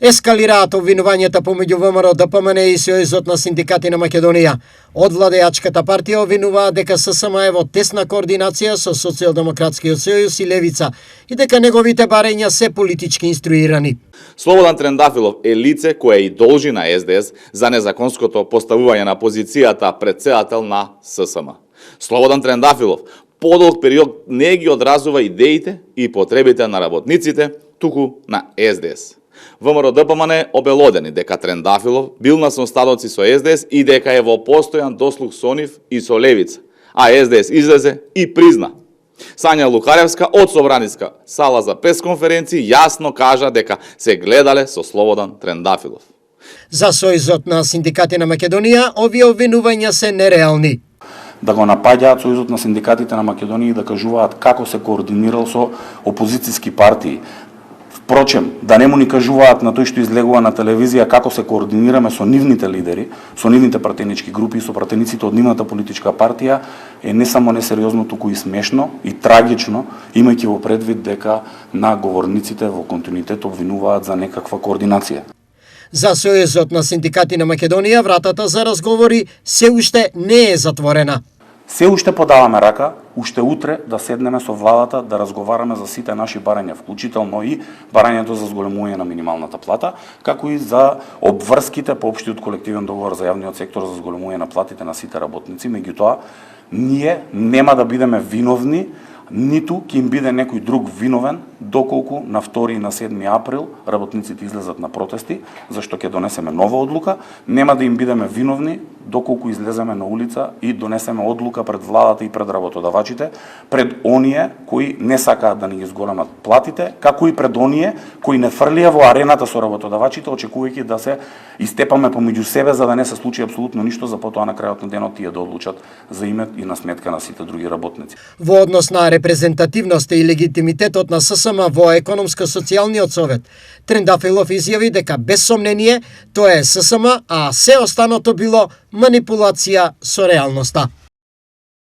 Ескалираат обвинувањата помеѓу ВМРО, ДПМН и Сојузот на синдикати на Македонија. Од владеачката партија обвинуваат дека ССМ е во тесна координација со Социјалдемократскиот сојуз и Левица и дека неговите барања се политички инструирани. Слободан Трендафилов е лице кое и должи на СДС за незаконското поставување на позицијата председател на ССМ. Слободан Трендафилов подолг период не ги одразува идеите и потребите на работниците, туку на СДС. ВМРО ДПМН обелодени дека Трендафилов бил на сонстадоци со СДС и дека е во постојан дослуг со нив и со Левица, а СДС излезе и призна. Сања Лукаревска од Собраниска сала за пресконференција јасно кажа дека се гледале со Слободан Трендафилов. За Сојузот на синдикати на Македонија, овие обвинувања се нереални. Да го напаѓаат Сојузот на синдикатите на Македонија и да кажуваат како се координирал со опозицијски партии. Впрочем, да не му ни кажуваат на тој што излегува на телевизија како се координираме со нивните лидери, со нивните пратенички групи и со пратениците од нивната политичка партија е не само несериозно, туку и смешно и трагично, имајќи во предвид дека на говорниците во континуитет обвинуваат за некаква координација. За Сојузот на синдикати на Македонија вратата за разговори се уште не е затворена. Се уште подаваме рака, уште утре да седнеме со владата да разговараме за сите наши барања, вклучително и барањето за зголемување на минималната плата, како и за обврските по општиот колективен договор за јавниот сектор за зголемување на платите на сите работници. Меѓутоа, ние нема да бидеме виновни, ниту ќе им биде некој друг виновен, доколку на 2 и на 7 април работниците излезат на протести, зашто ќе донесеме нова одлука, нема да им бидеме виновни доколку излеземе на улица и донесеме одлука пред владата и пред работодавачите, пред оние кои не сакаат да ни ги зголемат платите, како и пред оние кои не фрлија во арената со работодавачите, очекувајќи да се истепаме помеѓу себе за да не се случи апсолутно ништо, за потоа на крајот на денот тие да одлучат за име и на сметка на сите други работници. Во однос на репрезентативноста и легитимитетот на ССМ во економско-социјалниот совет, Трендафилов изјави дека без сомнение тоа е ССМ, а се останато било манипулација со реалноста.